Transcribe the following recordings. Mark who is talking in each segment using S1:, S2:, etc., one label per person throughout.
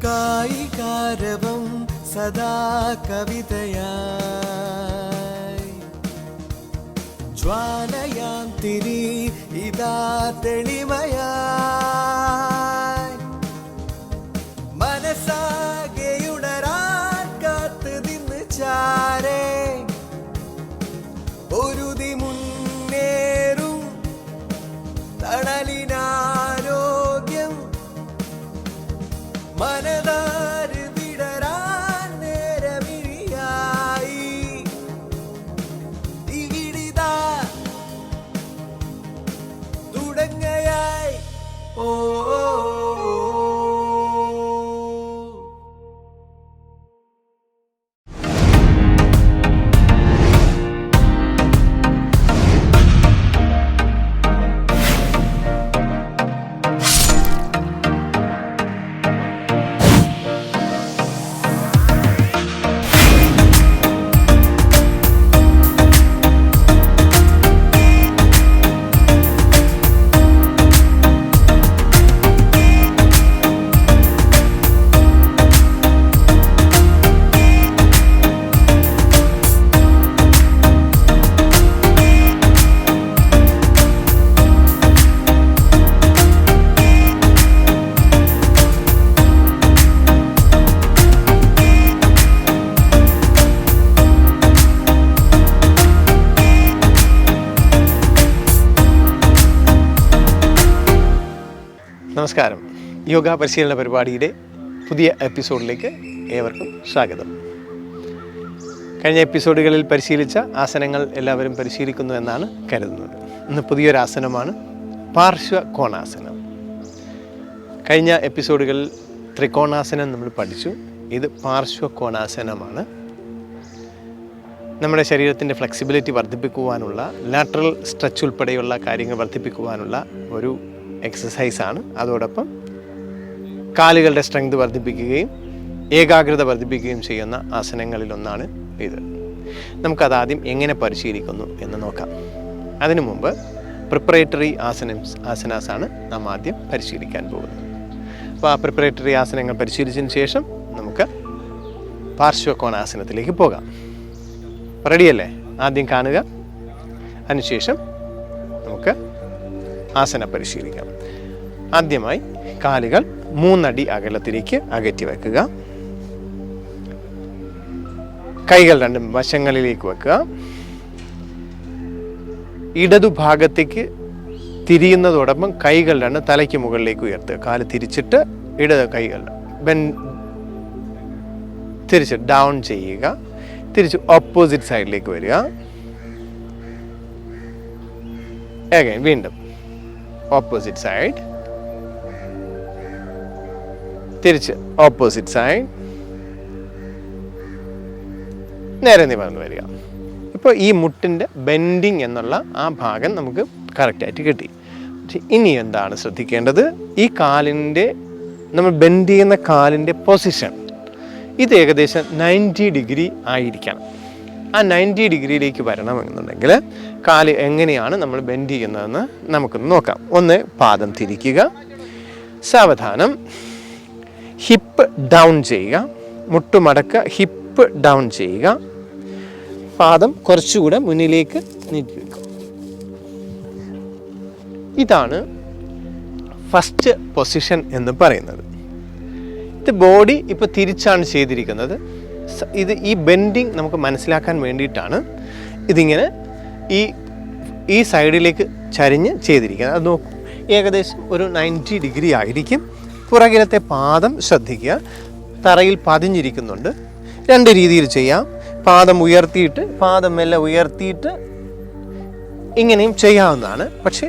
S1: കായികാരവം സദാ കവിതയായി ജ്വാലയാം തിരി ഇതാ തെളിമയായി മനസ്സാകെയുണരാൻ കാത്ത് നിന്ന് ചാരേ ഒരുതി മുന്നേറും തണലിനാരോഗ്യം മനതാര് വിടരാൻ നേരമിഴിയായി ഇവിടിതാ തുടങ്ങയായി ഓ നമസ്കാരം. യോഗ പരിശീലന പരിപാടിയുടെ പുതിയ എപ്പിസോഡിലേക്ക് ഏവർക്കും സ്വാഗതം. കഴിഞ്ഞ എപ്പിസോഡുകളിൽ പരിശീലിച്ച ആസനങ്ങൾ എല്ലാവരും പരിശീലിക്കുന്നു എന്നാണ് കരുതുന്നത്. ഇന്ന് പുതിയൊരു ആസനമാണ് പാർശ്വകോണാസനം. കഴിഞ്ഞ എപ്പിസോഡുകളിൽ ത്രികോണാസനം നമ്മൾ പഠിച്ചു. ഇത് പാർശ്വകോണാസനമാണ്. നമ്മുടെ ശരീരത്തിൻ്റെ ഫ്ലെക്സിബിലിറ്റി വർദ്ധിപ്പിക്കുവാനുള്ള, ലാറ്ററൽ സ്ട്രെച്ച് ഉൾപ്പെടെയുള്ള കാര്യങ്ങൾ വർദ്ധിപ്പിക്കുവാനുള്ള ഒരു എക്സസൈസാണ്. അതോടൊപ്പം കാലുകളുടെ സ്ട്രെങ്ത് വർദ്ധിപ്പിക്കുകയും ഏകാഗ്രത വർദ്ധിപ്പിക്കുകയും ചെയ്യുന്ന ആസനങ്ങളിലൊന്നാണ് ഇത്. നമുക്കതാദ്യം എങ്ങനെ പരിശീലിക്കുന്നു എന്ന് നോക്കാം. അതിനു മുമ്പ് പ്രിപ്പറേറ്ററി ആസനാസാണ് നാം ആദ്യം പരിശീലിക്കാൻ പോകുന്നത്. അപ്പോൾ ആ പ്രിപ്പറേറ്ററി ആസനങ്ങൾ പരിശീലിച്ചതിന് ശേഷം നമുക്ക് പാർശ്വകോണാസനത്തിലേക്ക് പോകാം. റെഡിയല്ലേ? ആദ്യം കാണുക, അതിനുശേഷം നമുക്ക് ആസനം പരിശീലിക്കാം. ആദ്യമായി കാലുകൾ 3 അടി അകലത്തിലേക്ക് അകറ്റി വെക്കുക. കൈകൾ രണ്ടും വശങ്ങളിലേക്ക് വെക്കുക. ഇടതുഭാഗത്തേക്ക് തിരിയുന്നതോടൊപ്പം കൈകൾ രണ്ടും തലയ്ക്ക് മുകളിലേക്ക് ഉയർത്തുക. കാല് തിരിച്ചിട്ട് ഇടത് കൈകൾ തിരിച്ച് ഡൗൺ ചെയ്യുക. തിരിച്ച് ഓപ്പോസിറ്റ് സൈഡിലേക്ക് വരിക. അഗൈൻ വീണ്ടും ഓപ്പോസിറ്റ് സൈഡ്, തിരിച്ച് ഓപ്പോസിറ്റ് സൈഡ്, നേരെ നിവർന്ന് വരിക. ഇപ്പോൾ ഈ മുട്ടിൻ്റെ ബെൻഡിങ് എന്നുള്ള ആ ഭാഗം നമുക്ക് കറക്റ്റായിട്ട് കിട്ടി. പക്ഷെ ഇനി എന്താണ് ശ്രദ്ധിക്കേണ്ടത്? ഈ കാലിൻ്റെ, നമ്മൾ ബെൻഡ് ചെയ്യുന്ന കാലിൻ്റെ പൊസിഷൻ ഇത് ഏകദേശം 90 ഡിഗ്രി ആയിരിക്കണം. ആ 90 ഡിഗ്രിയിലേക്ക് വരണമെന്നുണ്ടെങ്കിൽ കാല് എങ്ങനെയാണ് നമ്മൾ ബെൻഡ് ചെയ്യുന്നതെന്ന് നമുക്കൊന്ന് നോക്കാം. ഒന്ന്, പാദം തിരിക്കുക. സാവധാനം ഹിപ്പ് ഡൗൺ ചെയ്യുക. മുട്ടുമടക്കുക, ഹിപ്പ് ഡൗൺ ചെയ്യുക. പാദം കുറച്ചുകൂടെ മുന്നിലേക്ക് നീട്ടി വെക്കുക. ഇതാണ് ഫസ്റ്റ് പൊസിഷൻ എന്ന് പറയുന്നത്. ഇത് ബോഡി ഇപ്പോൾ തിരിച്ചാണ് ചെയ്തിരിക്കുന്നത്. ഈ ബെൻഡിങ് നമുക്ക് മനസ്സിലാക്കാൻ വേണ്ടിയിട്ടാണ് ഇതിങ്ങനെ ഈ സൈഡിലേക്ക് ചരിഞ്ഞ് ചെയ്തിരിക്കുന്നത്. അത് നോക്കൂ, ഏകദേശം ഒരു 90 ഡിഗ്രി ആയിരിക്കും. പുറകിലത്തെ പാദം ശ്രദ്ധിക്കുക, തറയിൽ പതിഞ്ഞിരിക്കുന്നുണ്ട്. 2 രീതിയിൽ ചെയ്യാം. പാദം ഉയർത്തിയിട്ട്, പാദം മെല്ലെ ഉയർത്തിയിട്ട് ഇങ്ങനെയും ചെയ്യാവുന്നതാണ്. പക്ഷേ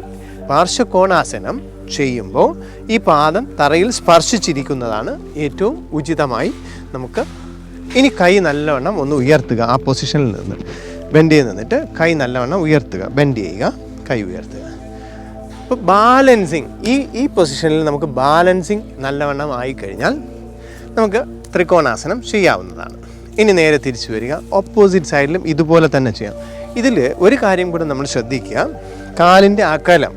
S1: പാർശ്വകോണാസനം ചെയ്യുമ്പോൾ ഈ പാദം തറയിൽ സ്പർശിച്ചിരിക്കുന്നതാണ് ഏറ്റവും ഉചിതമായി നമുക്ക്. ഇനി കൈ നല്ലവണ്ണം ഒന്ന് ഉയർത്തുക. ആ പൊസിഷനിൽ നിന്ന് ബെൻഡ് ചെയ്ത് നിന്നിട്ട് കൈ നല്ലവണ്ണം ഉയർത്തുക, ബെൻഡ് ചെയ്യുക, കൈ ഉയർത്തുക. അപ്പോൾ ബാലൻസിങ്, ഈ പൊസിഷനിൽ നമുക്ക് ബാലൻസിങ് നല്ലവണ്ണം ആയിക്കഴിഞ്ഞാൽ നമുക്ക് ത്രികോണാസനം ചെയ്യാവുന്നതാണ്. ഇനി നേരെ തിരിച്ചു വരിക. ഓപ്പോസിറ്റ് സൈഡിലും ഇതുപോലെ തന്നെ ചെയ്യാം. ഇതിൽ ഒരു കാര്യം കൂടെ നമ്മൾ ശ്രദ്ധിക്കുക, കാലിൻ്റെ അകലം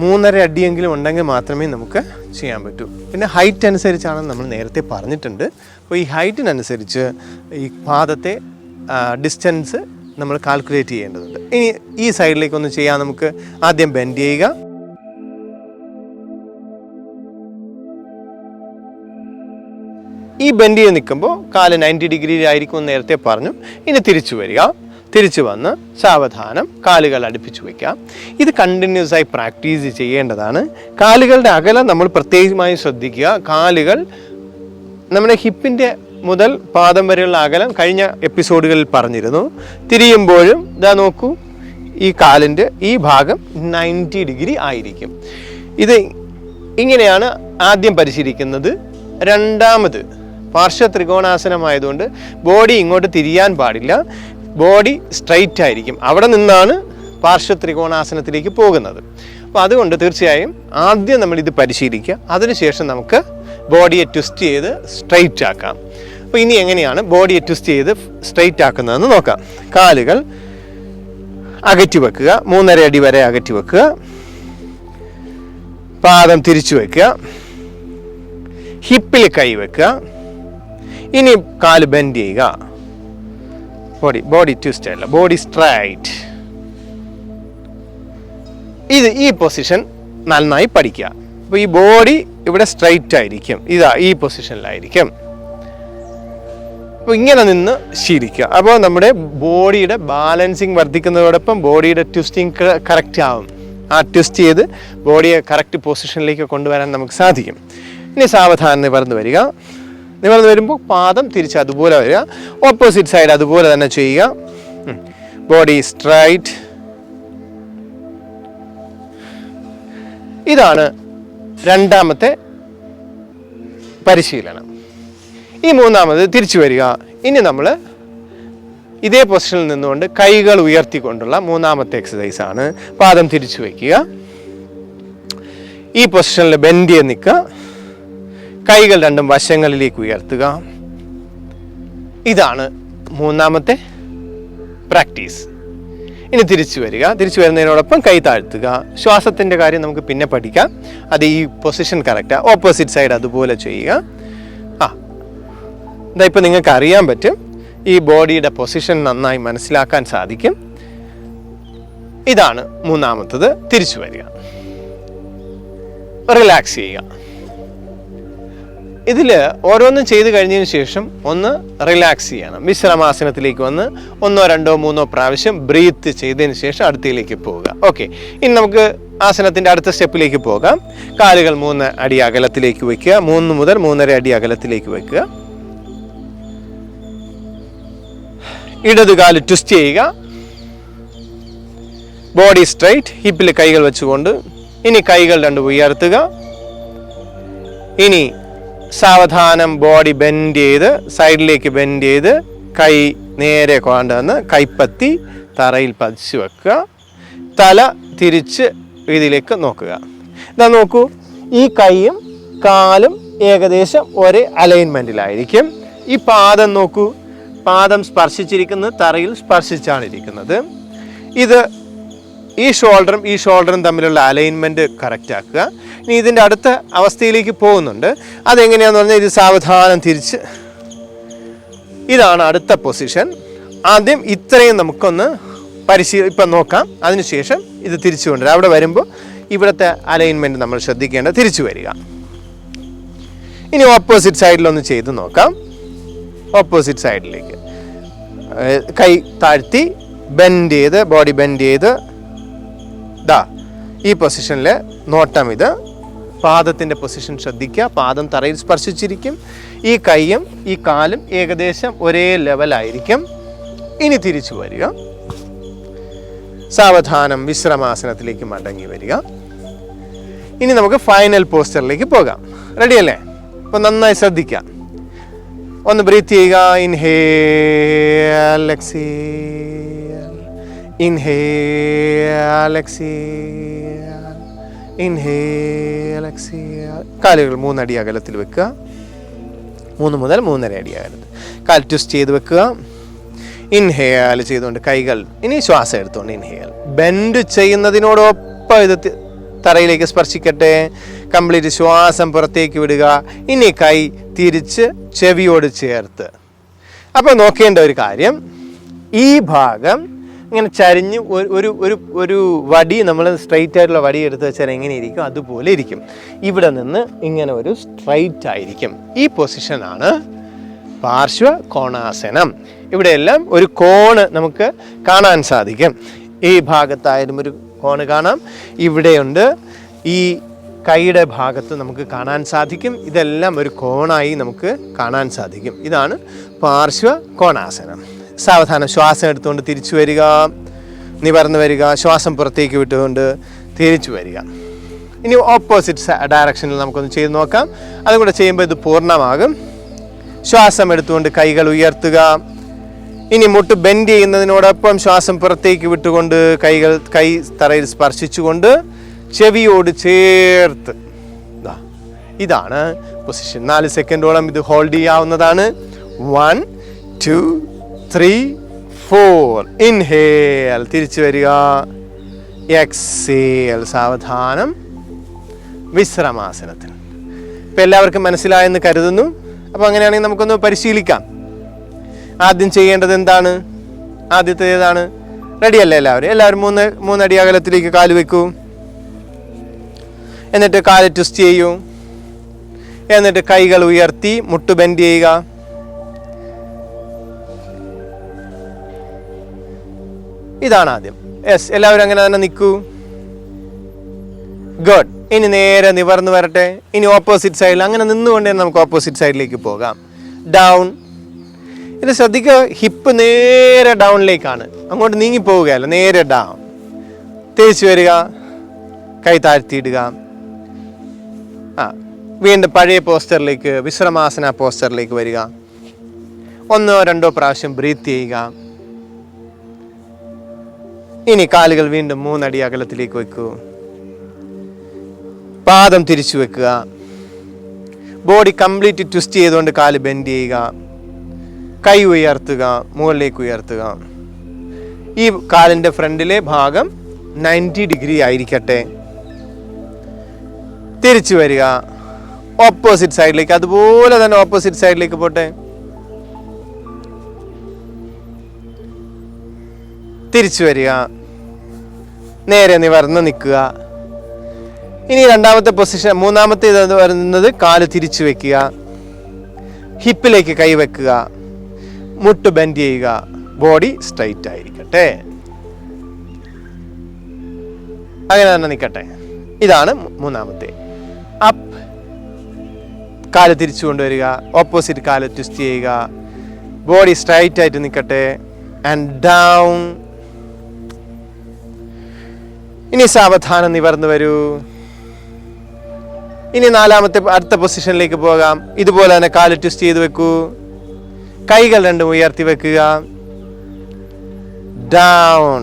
S1: 3.5 അടിയെങ്കിലും ഉണ്ടെങ്കിൽ മാത്രമേ നമുക്ക് ചെയ്യാൻ പറ്റൂ. പിന്നെ ഹൈറ്റ് അനുസരിച്ചാണ് നമ്മൾ നേരത്തെ പറഞ്ഞിട്ടുണ്ട്. അപ്പോൾ ഈ ഹൈറ്റിനനുസരിച്ച് ഈ പാദത്തെ ഡിസ്റ്റൻസ് നമ്മൾ കാൽക്കുലേറ്റ് ചെയ്യേണ്ടതുണ്ട്. ഇനി ഈ സൈഡിലേക്കൊന്ന് ചെയ്യാൻ നമുക്ക് ആദ്യം ബെൻഡ് ചെയ്യുക. ഈ ബെൻഡ് ചെയ്ത് നിൽക്കുമ്പോൾ കാല് 90 ഡിഗ്രിയിലായിരിക്കും നേരത്തെ പറഞ്ഞു. ഇനി തിരിച്ചു വരിക. തിരിച്ചു വന്ന് സാവധാനം കാലുകൾ അടുപ്പിച്ച് വയ്ക്കുക. ഇത് കണ്ടിന്യൂസ് ആയി പ്രാക്ടീസ് ചെയ്യേണ്ടതാണ്. കാലുകളുടെ അകലം നമ്മൾ പ്രത്യേകമായി ശ്രദ്ധിക്കുക. കാലുകൾ നമ്മുടെ ഹിപ്പിൻ്റെ മുതൽ പാദം വരെയുള്ള അകലം കഴിഞ്ഞ എപ്പിസോഡുകളിൽ പറഞ്ഞിരുന്നു. തിരിയുമ്പോഴും ഇതാ നോക്കൂ, ഈ കാലിൻ്റെ ഈ ഭാഗം 90 ഡിഗ്രി ആയിരിക്കും. ഇത് ഇങ്ങനെയാണ് ആദ്യം പരിശീലിക്കുന്നത്. രണ്ടാമത് പാർശ്വ ത്രികോണാസനമായതുകൊണ്ട് ബോഡി ഇങ്ങോട്ട് തിരിയാൻ പാടില്ല. ബോഡി സ്ട്രൈറ്റ് ആയിരിക്കും. അവിടെ നിന്നാണ് പാർശ്വ ത്രികോണാസനത്തിലേക്ക് പോകുന്നത്. അപ്പോൾ അതുകൊണ്ട് തീർച്ചയായും ആദ്യം നമ്മളിത് പരിശീലിക്കുക. അതിനുശേഷം നമുക്ക് ബോഡിയെ ട്വിസ്റ്റ് ചെയ്ത് സ്ട്രൈറ്റ് ആക്കാം. അപ്പോൾ ഇനി എങ്ങനെയാണ് ബോഡിയെ ട്വിസ്റ്റ് ചെയ്ത് സ്ട്രൈറ്റ് ആക്കുന്നതെന്ന് നോക്കാം. കാലുകൾ അകറ്റി വെക്കുക. 3.5 അടി വരെ അകറ്റി വെക്കുക. പാദം തിരിച്ചു വെക്കുക. ഹിപ്പിൽ കൈ വെക്കുക. ഇനി കാല് ബെൻഡ് ചെയ്യുക. ബോഡി ട്വിസ്റ്റ് അല്ല, ബോഡി സ്ട്രൈറ്റ്. ഈ പൊസിഷൻ നന്നായി പഠിക്കുക. അപ്പോൾ ഈ ബോഡി ഇവിടെ സ്ട്രൈറ്റ് ആയിരിക്കും. ഈ പൊസിഷനിലായിരിക്കും. അപ്പോൾ ഇങ്ങനെ നിന്ന് ശീലിക്കുക. അപ്പോൾ നമ്മുടെ ബോഡിയുടെ ബാലൻസിങ് വർദ്ധിക്കുന്നതോടൊപ്പം ബോഡിയുടെ ട്വിസ്റ്റിംഗ് കറക്റ്റ് ആവും. ആ ട്വിസ്റ്റ് ചെയ്ത് ബോഡിയെ കറക്റ്റ് പൊസിഷനിലേക്ക് കൊണ്ടുവരാൻ നമുക്ക് സാധിക്കും. ഇനി സാവധാനം നിവർന്ന് വരിക. നിവർന്ന് വരുമ്പോൾ പാദം തിരിച്ച് അതുപോലെ വരിക. ഓപ്പോസിറ്റ് സൈഡ് അതുപോലെ തന്നെ ചെയ്യുക. Body straight. ഇതാണ് രണ്ടാമത്തെ പരിശീലനം. ഈ മൂന്നാമത് തിരിച്ചു വരിക. ഇനി നമ്മൾ ഇതേ പൊസിഷനിൽ നിന്നുകൊണ്ട് കൈകൾ ഉയർത്തിക്കൊണ്ടുള്ള മൂന്നാമത്തെ എക്സസൈസ് ആണ്. പാദം തിരിച്ചു വയ്ക്കുക. ഈ പൊസിഷനിൽ ബെൻഡ് ചെയ്ത് നിൽക്കുക. കൈകൾ രണ്ടും വശങ്ങളിലേക്ക് ഉയർത്തുക. ഇതാണ് മൂന്നാമത്തെ പ്രാക്ടീസ്. ഇനി തിരിച്ചു വരിക. തിരിച്ചു വരുന്നതിനോടൊപ്പം കൈ താഴ്ത്തുക. ശ്വാസത്തിൻ്റെ കാര്യം നമുക്ക് പിന്നെ പഠിക്കാം. അത് ഈ പൊസിഷൻ കറക്റ്റാണ്. ഓപ്പോസിറ്റ് സൈഡ് അതുപോലെ ചെയ്യുക. ഇതാ ഇപ്പം നിങ്ങൾക്ക് അറിയാൻ പറ്റും. ഈ ബോഡിയുടെ പൊസിഷൻ നന്നായി മനസ്സിലാക്കാൻ സാധിക്കും. ഇതാണ് മൂന്നാമത്തത്. തിരിച്ചു വരിക. റിലാക്സ് ചെയ്യുക. ഇതിൽ ഓരോന്നും ചെയ്ത് കഴിഞ്ഞതിന് ശേഷം ഒന്ന് റിലാക്സ് ചെയ്യണം. വിശ്രമാസനത്തിലേക്ക് വന്ന് 1, 2, 3 പ്രാവശ്യം ബ്രീത്ത് ചെയ്തതിന് ശേഷം അടുത്തയിലേക്ക് പോവുക. ഓക്കെ, ഇനി നമുക്ക് ആസനത്തിൻ്റെ അടുത്ത സ്റ്റെപ്പിലേക്ക് പോകാം. കാലുകൾ 3 അടി അകലത്തിലേക്ക് വയ്ക്കുക. 3 മുതൽ 3.5 അടി അകലത്തിലേക്ക് വയ്ക്കുക. ഇടതുകാല് ട്വിസ്റ്റ് ചെയ്യുക. Body straight. ഹിപ്പിൽ കൈകൾ വെച്ചുകൊണ്ട് ഇനി കൈകൾ രണ്ടും ഉയർത്തുക. ഇനി സാവധാനം ബോഡി ബെൻഡ് ചെയ്ത് സൈഡിലേക്ക് ബെൻഡ് ചെയ്ത് കൈ നേരെ കൊണ്ടുവന്ന് കൈപ്പത്തി തറയിൽ പതിച്ചു വെക്കുക. തല തിരിച്ച് ഇതിലേക്ക് നോക്കുക. ഇതാ നോക്കൂ, ഈ കൈയും കാലും ഏകദേശം ഒരേ അലൈൻമെൻറ്റിലായിരിക്കും. ഈ പാദം നോക്കൂ, പാദം സ്പർശിച്ചിരിക്കുന്നത് തറയിൽ സ്പർശിച്ചാണ് ഇരിക്കുന്നത്. ഈ ഷോൾഡറും തമ്മിലുള്ള അലൈൻമെൻറ്റ് കറക്റ്റ് ആക്കുക. ഇനി ഇതിൻ്റെ അടുത്ത അവസ്ഥയിലേക്ക് പോകുന്നുണ്ട്. അതെങ്ങനെയാണെന്ന് പറഞ്ഞാൽ ഇത് സാവധാനം തിരിച്ച്, ഇതാണ് അടുത്ത പൊസിഷൻ. ആദ്യം ഇത്രയും നമുക്കൊന്ന് ഇപ്പം നോക്കാം. അതിനുശേഷം ഇത് തിരിച്ചു കൊണ്ടുവരാം. അവിടെ വരുമ്പോൾ ഇവിടുത്തെ അലൈൻമെൻറ്റ് നമ്മൾ ശ്രദ്ധിക്കേണ്ടത്. തിരിച്ചു വരിക. ഇനി ഓപ്പോസിറ്റ് സൈഡിലൊന്ന് ചെയ്ത് നോക്കാം. ഓപ്പോസിറ്റ് സൈഡിലേക്ക് കൈ താഴ്ത്തി ബെൻഡ് ചെയ്ത് ബോഡി ബെൻഡ് ചെയ്ത് ഈ പൊസിഷനിൽ നോട്ടം. ഇത് പാദത്തിൻ്റെ പൊസിഷൻ ശ്രദ്ധിക്കുക. പാദം തറയിൽ സ്പർശിച്ചിരിക്കും. ഈ കൈയും ഈ കാലും ഏകദേശം ഒരേ ലെവലായിരിക്കും. ഇനി തിരിച്ചു വരിക. സാവധാനം വിശ്രമാസനത്തിലേക്ക് മടങ്ങി വരിക. ഇനി നമുക്ക് ഫൈനൽ പോസ്റ്ററിലേക്ക് പോകാം. റെഡിയല്ലേ? അപ്പോൾ നന്നായി ശ്രദ്ധിക്കാം. ഒന്ന് ബ്രീത്ത് ചെയ്യുക. Inhale, exhale, inhale, exhale, inhale, exhale. കാലുകൾ 3 അടി അകലത്തിൽ വെക്കുക. 3 മുതൽ 3.5 അടി അകലത്തിൽ. കാൽ ട്വിസ്റ്റ് ചെയ്ത് വെക്കുക. ഇൻഹേൽ ചെയ്തുകൊണ്ട് കൈകൾ, ഇനി ശ്വാസം എടുത്തുകൊണ്ട് ഇൻഹേൽ. ബെൻഡ് ചെയ്യുന്നതിനോടൊപ്പം ഇത് തറയിലേക്ക് സ്പർശിക്കട്ടെ. കംപ്ലീറ്റ് ശ്വാസം പുറത്തേക്ക് വിടുക. ഇനി കൈ തിരിച്ച് ചെവിയോട് ചേർത്ത്. അപ്പോൾ നോക്കേണ്ട ഒരു കാര്യം, ഈ ഭാഗം ഇങ്ങനെ ചരിഞ്ഞ് ഒരു വടി, നമ്മൾ സ്ട്രൈറ്റ് ആയിട്ടുള്ള വടി എടുത്ത് വെച്ചാൽ എങ്ങനെ ഇരിക്കും അതുപോലെ ഇരിക്കും. ഇവിടെ നിന്ന് ഇങ്ങനെ ഒരു സ്ട്രൈറ്റ് ആയിരിക്കും. ഈ പൊസിഷനാണ് പാർശ്വ കോണാസനം. ഇവിടെയെല്ലാം ഒരു കോണ് നമുക്ക് കാണാൻ സാധിക്കും. ഈ ഭാഗത്തായാലും ഒരു കോണ് കാണാം, ഇവിടെയുണ്ട്, ഈ കൈയുടെ ഭാഗത്ത് നമുക്ക് കാണാൻ സാധിക്കും. ഇതെല്ലാം ഒരു കോണായി നമുക്ക് കാണാൻ സാധിക്കും. ഇതാണ് പാർശ്വ കോണാസനം. സാവധാനം ശ്വാസം എടുത്തുകൊണ്ട് തിരിച്ചു വരിക, നിവർന്ന് വരിക, ശ്വാസം പുറത്തേക്ക് വിട്ടുകൊണ്ട് തിരിച്ചു വരിക. ഇനി ഓപ്പോസിറ്റ് ഡയറക്ഷനിൽ നമുക്കൊന്ന് ചെയ്ത് നോക്കാം. അതും കൂടെ ചെയ്യുമ്പോൾ ഇത് പൂർണ്ണമാകും. ശ്വാസം എടുത്തുകൊണ്ട് കൈകൾ ഉയർത്തുക. ഇനി മുട്ട് ബെൻഡ് ചെയ്യുന്നതിനോടൊപ്പം ശ്വാസം പുറത്തേക്ക് വിട്ടുകൊണ്ട് കൈ തറയിൽ സ്പർശിച്ചുകൊണ്ട് ചെവിയോട് ചേർത്ത്. ഇതാണ് പൊസിഷൻ. 4 സെക്കൻഡോളം ഇത് ഹോൾഡ് ചെയ്യാവുന്നതാണ്. 1 2 3 4. ഇൻഹേൽ, തിരിച്ചു വരിക. എക്സേൽ, സാവധാനം വിശ്രമാസനത്തിൽ. ഇപ്പം എല്ലാവർക്കും മനസ്സിലായെന്ന് കരുതുന്നു. അപ്പോൾ അങ്ങനെയാണെങ്കിൽ നമുക്കൊന്ന് പരിശീലിക്കാം. ആദ്യം ചെയ്യേണ്ടത് എന്താണ്? ആദ്യത്തേതാണ്, റെഡിയല്ലേ എല്ലാവരും? മൂന്നടി അകലത്തിലേക്ക് കാല് വെക്കൂ. എന്നിട്ട് കാല് ട്വിസ്റ്റ് ചെയ്യൂ. എന്നിട്ട് കൈകൾ ഉയർത്തി മുട്ട് ബെൻഡ് ചെയ്യുക. ഇതാണ് ആദ്യം. യെസ്, എല്ലാവരും അങ്ങനെ തന്നെ നിൽക്കൂ. ഗുഡ്. ഇനി നേരെ നിവർന്ന് വരട്ടെ. ഇനി ഓപ്പോസിറ്റ് സൈഡിൽ അങ്ങനെ നിന്നുകൊണ്ട് തന്നെ നമുക്ക് ഓപ്പോസിറ്റ് സൈഡിലേക്ക് പോകാം. ഡൗൺ. ഇത് ശ്രദ്ധിക്കുക, ഹിപ്പ് നേരെ ഡൗണിലേക്കാണ്, അങ്ങോട്ട് നീങ്ങി പോവുകയല്ല, നേരെ ഡൗൺ. തിരിച്ചു വരിക, കൈ താഴ്ത്തിയിടുക. വീണ്ടും പഴയ പോസ്റ്ററിലേക്ക്, വിശ്രമാസന പോസ്റ്ററിലേക്ക് വരിക. 1 or 2 പ്രാവശ്യം ബ്രീത്ത് ചെയ്യുക. ഇനി കാലുകൾ വീണ്ടും 3 അടി അകലത്തിലേക്ക് വെക്കൂ. പാദം തിരിച്ചു വെക്കുക. ബോഡി കംപ്ലീറ്റ് ട്വിസ്റ്റ് ചെയ്തുകൊണ്ട് കാല് ബെൻഡ് ചെയ്യുക. കൈ ഉയർത്തുക, മുകളിലേക്ക് ഉയർത്തുക. ഈ കാലിൻ്റെ ഫ്രണ്ടിലെ ഭാഗം 90 ഡിഗ്രി ആയിരിക്കട്ടെ. തിരിച്ചു വരിക, ഓപ്പോസിറ്റ് സൈഡിലേക്ക്, അതുപോലെ തന്നെ ഓപ്പോസിറ്റ് സൈഡിലേക്ക് പോട്ടെ. തിരിച്ചു വരിക, നേരെ നിവർന്ന് നിൽക്കുക. ഇനി രണ്ടാമത്തെ പൊസിഷൻ, മൂന്നാമത്തെ ഇത് വരുന്നത് കാല് തിരിച്ചു വെക്കുക, ഹിപ്പിലേക്ക് കൈ വെക്കുക, മുട്ട് ബെൻഡ് ചെയ്യുക, ബോഡി സ്ട്രൈറ്റ് ആയിരിക്കട്ടെ. അങ്ങനെ തന്നെ നിൽക്കട്ടെ. ഇതാണ് മൂന്നാമത്തെ. അപ്പ്, കാല് തിരിച്ചു കൊണ്ടുവരിക, ഓപ്പോസിറ്റ് കാല് ട്വിസ്റ്റ് ചെയ്യുക, ബോഡി സ്ട്രൈറ്റ് ആയിട്ട് നിൽക്കട്ടെ. And down. ഇനി സാവധാനം നിവർന്നു വരൂ. ഇനി അടുത്ത പൊസിഷനിലേക്ക് പോകാം. ഇതുപോലെ തന്നെ കാല് ട്വിസ്റ്റ് ചെയ്ത് വെക്കൂ, കൈകൾ രണ്ടും ഉയർത്തി വെക്കുക. ഡൗൺ.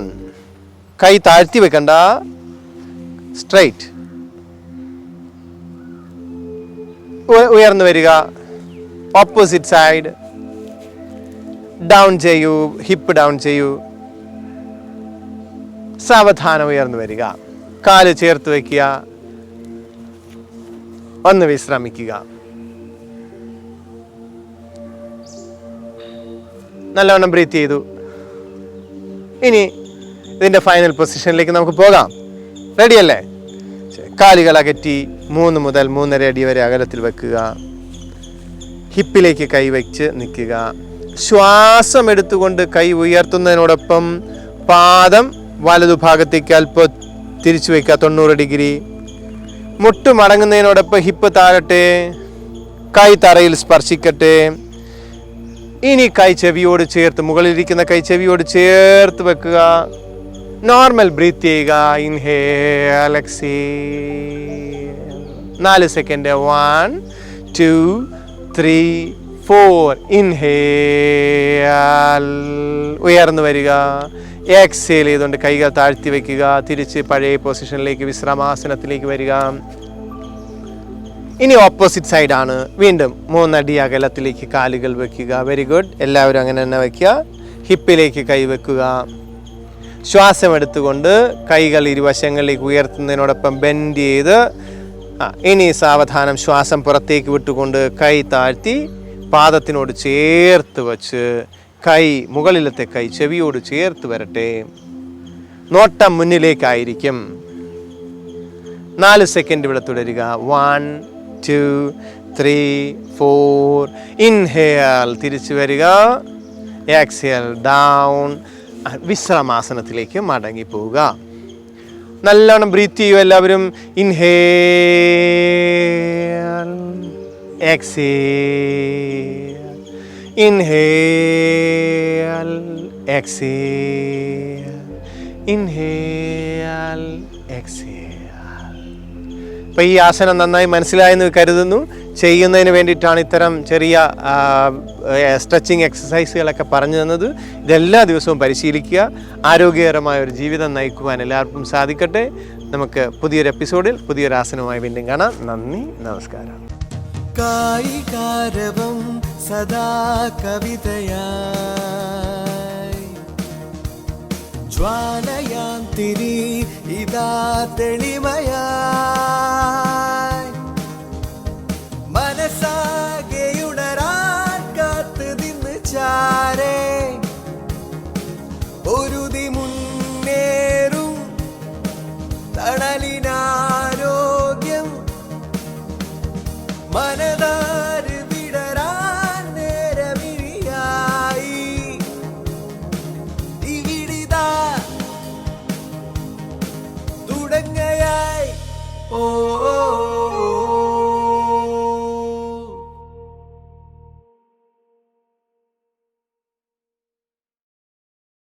S1: കൈ താഴ്ത്തി വെക്കണ്ട, സ്ട്രൈറ്റ്. ഉയർന്നു വരിക, ഓപ്പോസിറ്റ് സൈഡ്. ഡൗൺ ചെയ്യൂ, ഹിപ്പ് ഡൗൺ ചെയ്യൂ. സാവധാനം ഉയർന്നു വരിക, കാല് ചേർത്ത് വയ്ക്കുക, ഒന്ന് വിശ്രമിക്കുക. നല്ലവണ്ണം ബ്രീത്ത് ചെയ്തു. ഇനി ഇതിൻ്റെ ഫൈനൽ പൊസിഷനിലേക്ക് നമുക്ക് പോകാം. റെഡിയല്ലേ? കാലുകൾ അകറ്റി 3 മുതൽ 3.5 അടി വരെ അകലത്തിൽ വെക്കുക. ഹിപ്പിലേക്ക് കൈ വെച്ച് നിൽക്കുക. ശ്വാസം എടുത്തുകൊണ്ട് കൈ ഉയർത്തുന്നതിനോടൊപ്പം പാദം വലതുഭാഗത്തേക്ക് അല്പം തിരിച്ചു വയ്ക്കുക, 90 ഡിഗ്രി. മുട്ട് മടങ്ങുന്നതിനോടൊപ്പം ഹിപ്പ് താഴട്ടെ, കൈ തറയിൽ സ്പർശിക്കട്ടെ. ഇനി കൈ ചെവിയോട് ചേർത്ത്, മുകളിലിരിക്കുന്ന കൈ ചെവിയോട് ചേർത്ത് വെക്കുക. നോർമൽ ബ്രീത്ത് ചെയ്യുക. Inhale, exhale. 4 സെക്കൻഡ്. 1 2 3 4. ഇൻഹേൽ, ഉയർന്നു വരിക. എക്സേൽ ചെയ്തുകൊണ്ട് കൈകൾ താഴ്ത്തി വയ്ക്കുക. തിരിച്ച് പഴയ പൊസിഷനിലേക്ക്, വിശ്രമാസനത്തിലേക്ക് വരിക. ഇനി ഓപ്പോസിറ്റ് സൈഡാണ്. വീണ്ടും 3 അടി അകലത്തിലേക്ക് കാലുകൾ വെക്കുക. Very good. എല്ലാവരും അങ്ങനെ തന്നെ വയ്ക്കുക. ഹിപ്പിലേക്ക് കൈ വെക്കുക. ശ്വാസം എടുത്തുകൊണ്ട് കൈകൾ ഇരുവശങ്ങളിലേക്ക് ഉയർത്തുന്നതിനോടൊപ്പം ബെൻഡ് ചെയ്ത് ഇനി സാവധാനം ശ്വാസം പുറത്തേക്ക് വിട്ടുകൊണ്ട് കൈ താഴ്ത്തി പാദത്തിനോട് ചേർത്ത് വച്ച് കൈ മുകളിലത്തെ കൈ ചെവിയോട് ചേർത്ത് വരട്ടെ. നോട്ടം മുന്നിലേക്കായിരിക്കും. 4 സെക്കൻഡ് ഇവിടെ തുടരുക. 1 2 3 4. ഇൻഹേൽ, തിരിച്ചു വരിക. Exhale, down. വിശ്രമാസനത്തിലേക്ക് മടങ്ങി പോവുക. നല്ലോണം ബ്രീത്ത് ചെയ്യൂ എല്ലാവരും. Inhale, exhale, inhale, exhale, inhale, exhale. അപ്പോൾ ഈ ആസനം നന്നായി മനസ്സിലായെന്ന് കരുതുന്നു. ചെയ്യുന്നതിന് വേണ്ടിയിട്ടാണ് ഇത്തരം ചെറിയ സ്ട്രെച്ചിങ് എക്സസൈസുകളൊക്കെ പറഞ്ഞു തന്നത്. ഇതെല്ലാ ദിവസവും പരിശീലിക്കുക. ആരോഗ്യകരമായ ഒരു ജീവിതം നയിക്കുവാൻ എല്ലാവർക്കും സാധിക്കട്ടെ. നമുക്ക് പുതിയൊരു എപ്പിസോഡിൽ പുതിയൊരു ആസനവുമായി വീണ്ടും കാണാം. നന്ദി, നമസ്കാരം.
S2: കായികാരവം സദാ കവിതയായി ജ്വാലയാം തിരി ഇതാ തെളിമയായി മനസ്സാകെയുണരാൻ കാത്ത് നിന്ന് ചാരേ ഒരുതി മുന്നേറും തണലിനാരോഗ്യം മനതാര് വിടരാൻ നേരമിഴിയായി ഇവിടിതാ തുടങ്ങയായി. ഓ